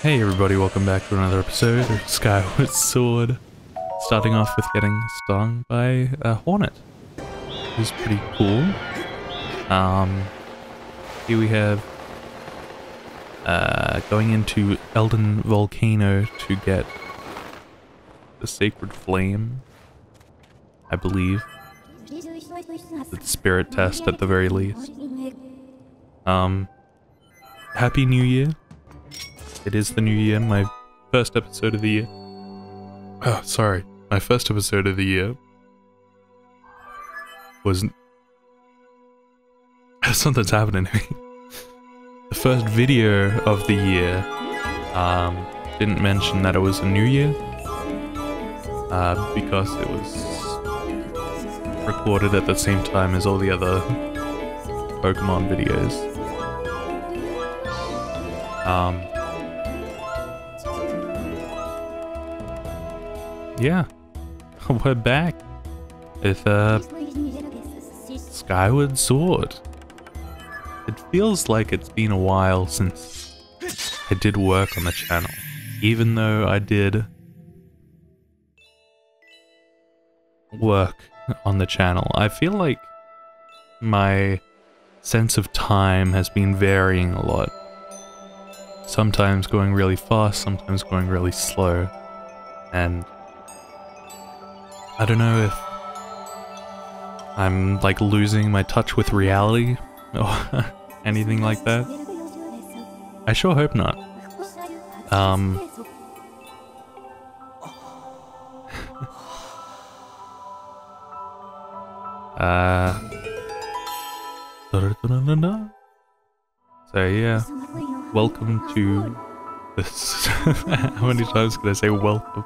Hey everybody, welcome back to another episode of Skyward Sword. Starting off with getting stung by a hornet. This is pretty cool. Here we have going into Elden Volcano to get the Sacred Flame, I believe. The spirit test at the very least. Happy New Year. It is the new year, my first episode of the year. Oh, sorry. My first episode of the year was... Something's happening to me. The first video of the year didn't mention that it was a new year because it was recorded at the same time as all the other Pokemon videos. Yeah, we're back with Skyward Sword. It feels like it's been a while since I did work on the channel, even though I did work on the channel. I feel like my sense of time has been varying a lot. Sometimes going really fast, sometimes going really slow, and I don't know if I'm like losing my touch with reality or anything like that. I sure hope not. So yeah, welcome to this. How many times can I say welcome?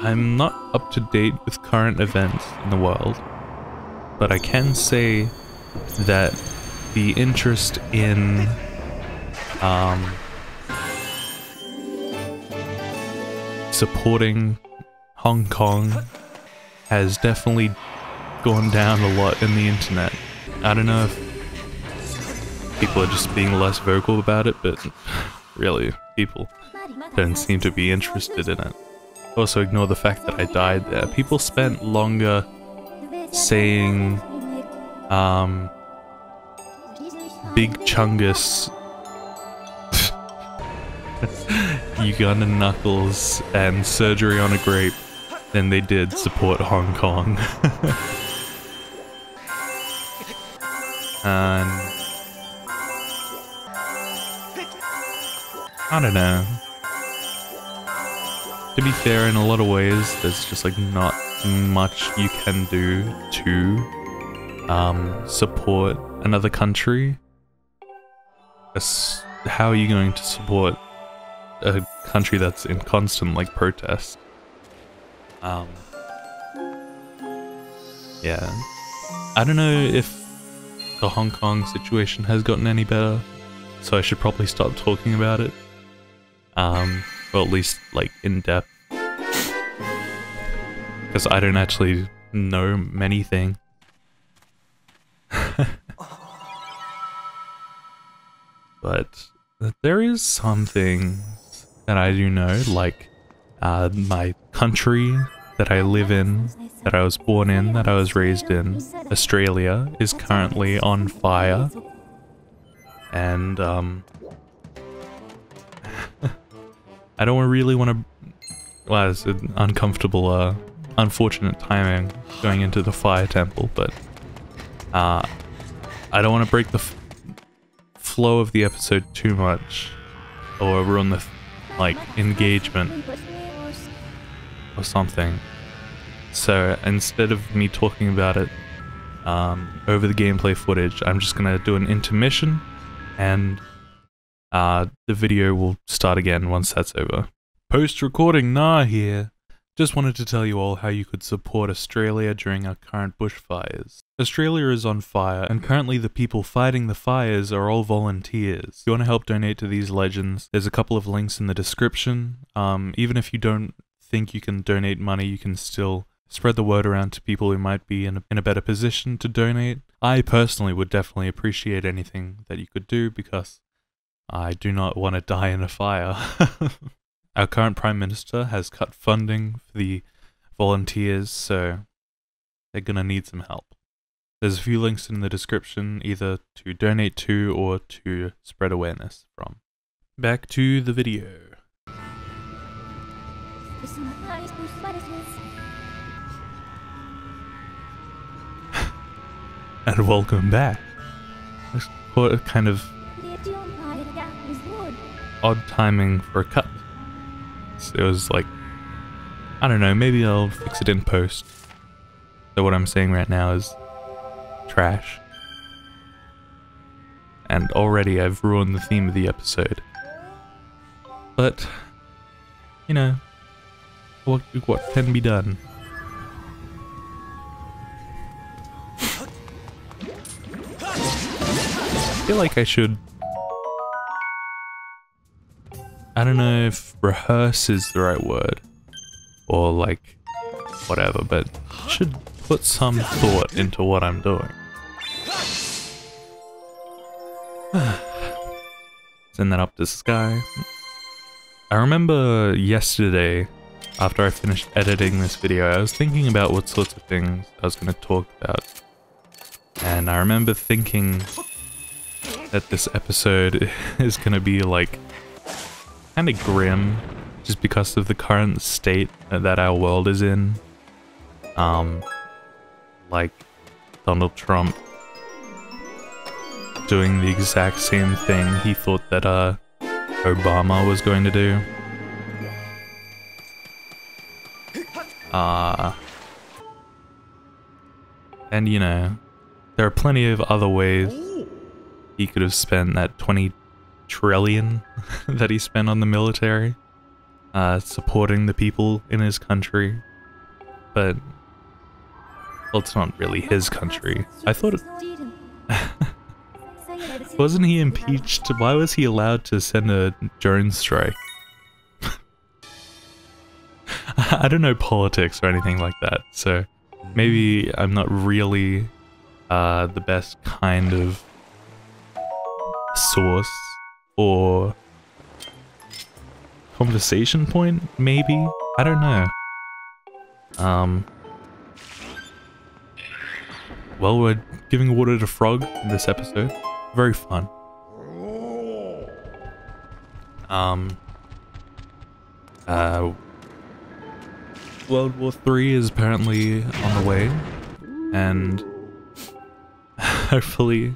I'm not up to date with current events in the world, but I can say that the interest in supporting Hong Kong has definitely gone down a lot in the internet. I don't know if people are just being less vocal about it, but really, people don't seem to be interested in it. Also ignore the fact that I died there. People spent longer saying Big Chungus, Ugandan Knuckles, and Surgery on a Grape than they did support Hong Kong. And I don't know. To be fair, in a lot of ways, there's just like not much you can do to support another country. How are you going to support a country that's in constant like protest? Yeah, I don't know if the Hong Kong situation has gotten any better, so I should probably stop talking about it. Or at least, like, in depth. Because I don't actually know many things. But there is some things that I do know, like my country that I live in, that I was born in, that I was raised in, Australia, is currently on fire. And, I don't really want to... Well, it's an uncomfortable, unfortunate timing going into the fire temple, but I don't want to break the flow of the episode too much, or ruin the, like, engagement or something. So instead of me talking about it over the gameplay footage, I'm just gonna do an intermission, and the video will start again once that's over. Post-recording Nah here. Just wanted to tell you all how you could support Australia during our current bushfires. Australia is on fire, and currently the people fighting the fires are all volunteers. If you want to help donate to these legends, there's a couple of links in the description. Even if you don't think you can donate money, you can still spread the word around to people who might be in a better position to donate. I personally would definitely appreciate anything that you could do because I do not want to die in a fire. Our current Prime Minister has cut funding for the volunteers, so they're gonna need some help. There's a few links in the description either to donate to or to spread awareness from. Back to the video. And welcome back. It's kind of odd timing for a cut. It was like, I don't know, maybe I'll fix it in post. So what I'm saying right now is trash. And already I've ruined the theme of the episode. But, you know, what can be done? I feel like I should... I don't know if rehearse is the right word. Or like, whatever, but I should put some thought into what I'm doing. Send that up to Sky. I remember yesterday, after I finished editing this video, I was thinking about what sorts of things I was going to talk about. And I remember thinking that this episode is going to be like kind of grim, just because of the current state that our world is in. Like Donald Trump doing the exact same thing he thought that Obama was going to do. And you know, there are plenty of other ways he could have spent that 20 trillion that he spent on the military, supporting the people in his country. But, well, it's not really his country. I thought it... Wasn't he impeached? Why was he allowed to send a drone strike? I don't know politics or anything like that, so maybe I'm not really the best kind of source or conversation point, maybe? I don't know. Well, we're giving water to Frog in this episode. Very fun. World War III is apparently on the way, and hopefully,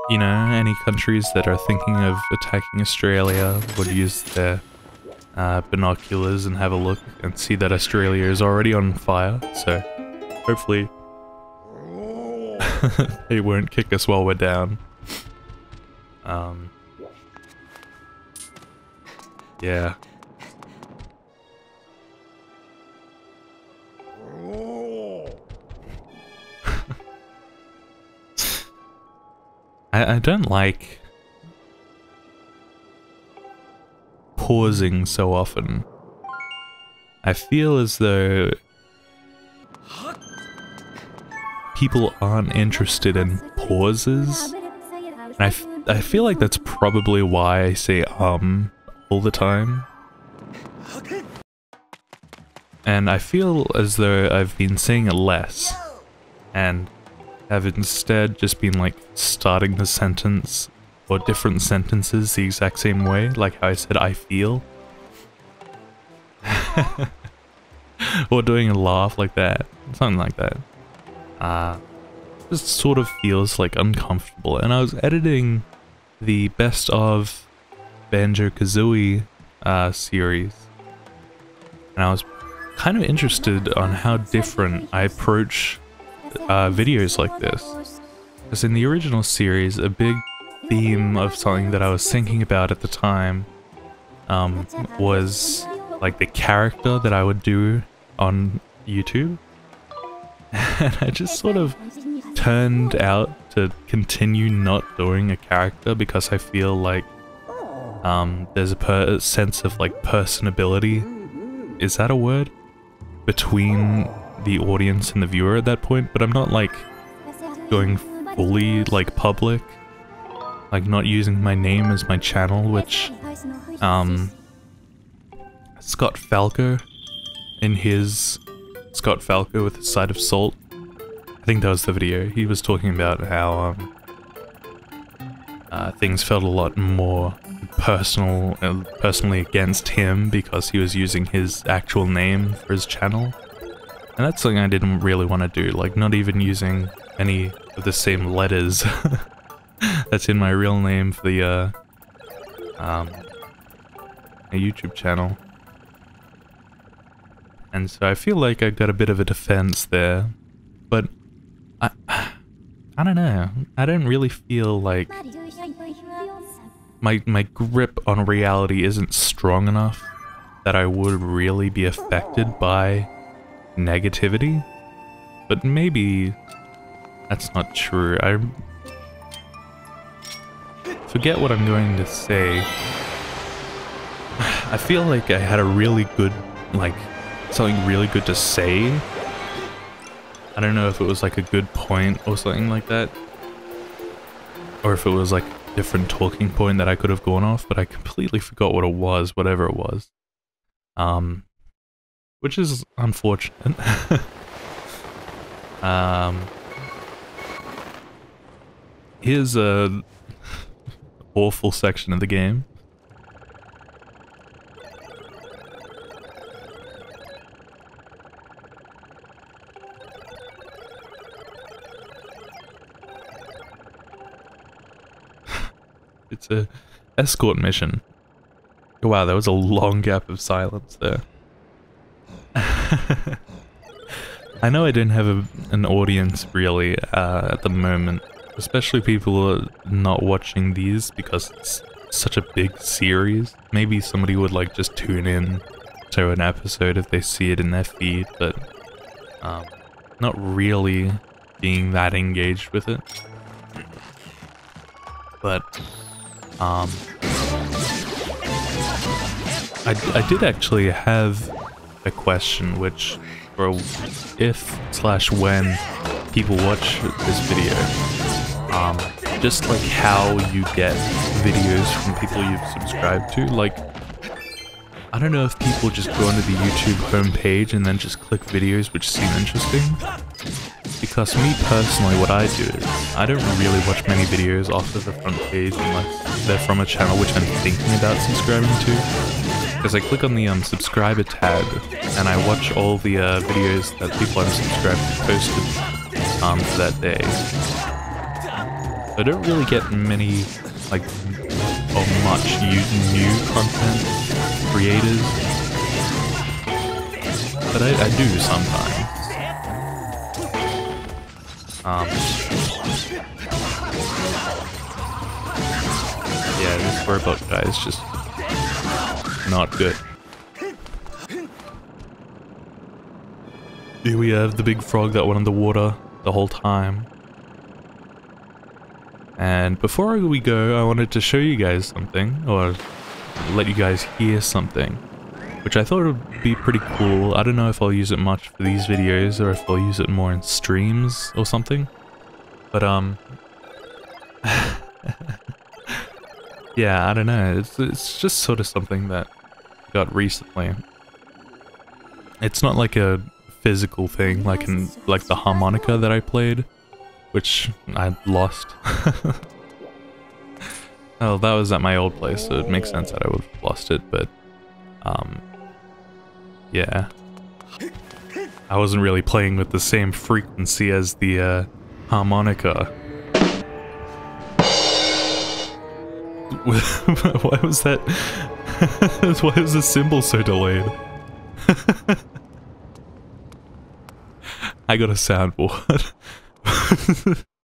you know, any countries that are thinking of attacking Australia would use their binoculars and have a look and see that Australia is already on fire, so hopefully they won't kick us while we're down. Yeah. I don't like pausing so often. I feel as though people aren't interested in pauses. And I feel like that's probably why I say all the time. And I feel as though I've been saying it less, and have instead just been like starting the sentence or different sentences the exact same way, like how I said I feel. Or doing a laugh like that, something like that. Just sort of feels like uncomfortable. And I was editing the best of Banjo-Kazooie series, and I was kind of interested on how different I approach videos like this. Because in the original series, a big theme of something that I was thinking about at the time was like the character that I would do on YouTube. And I just sort of turned out to continue not doing a character because I feel like there's a sense of like personability is that a word? Between the audience and the viewer at that point, but I'm not like going fully like public, like not using my name as my channel, which Scott Falco in his Scott Falco with a side of salt, I think that was the video, he was talking about how things felt a lot more personally against him because he was using his actual name for his channel. And that's something I didn't really want to do, like not even using any of the same letters that's in my real name for the a YouTube channel. And so I feel like I got a bit of a defense there, but I don't know, I don't really feel like my grip on reality isn't strong enough that I would really be affected by negativity, but maybe that's not true. I forget what I'm going to say. I feel like I had a really good, like, something really good to say. I don't know if it was like a good point or something like that, or if it was like a different talking point that I could have gone off, but I completely forgot what it was, whatever it was. Which is unfortunate. Here's a awful section of the game. It's a escort mission. Wow, there was a long gap of silence there. I know I didn't have an audience really at the moment, especially people who are not watching these because it's such a big series. Maybe somebody would like just tune in to an episode if they see it in their feed, but not really being that engaged with it. But I did actually have a question, which, for if/when people watch this video, just like how you get videos from people you've subscribed to. Like, I don't know if people just go onto the YouTube homepage and then just click videos which seem interesting. Because me personally, what I do is, I don't really watch many videos off of the front page unless they're from a channel which I'm thinking about subscribing to. Because I click on the subscriber tab, and I watch all the videos that people I'm subscribed to posted for that day. I don't really get many, like, or much new content creators, but I do sometimes. Yeah, this robot guy is just not good. Here we have the big frog that went underwater the whole time. And before we go, I wanted to show you guys something, or let you guys hear something, which I thought would be pretty cool. I don't know if I'll use it much for these videos, or if I'll use it more in streams or something. But yeah, I don't know. It's just sort of something that I got recently. It's not like a physical thing, like the harmonica that I played, which I lost. Oh, that was at my old place, so it makes sense that I would have lost it, but yeah. I wasn't really playing with the same frequency as the harmonica. Why was that? Why was the symbol so delayed? I got a soundboard.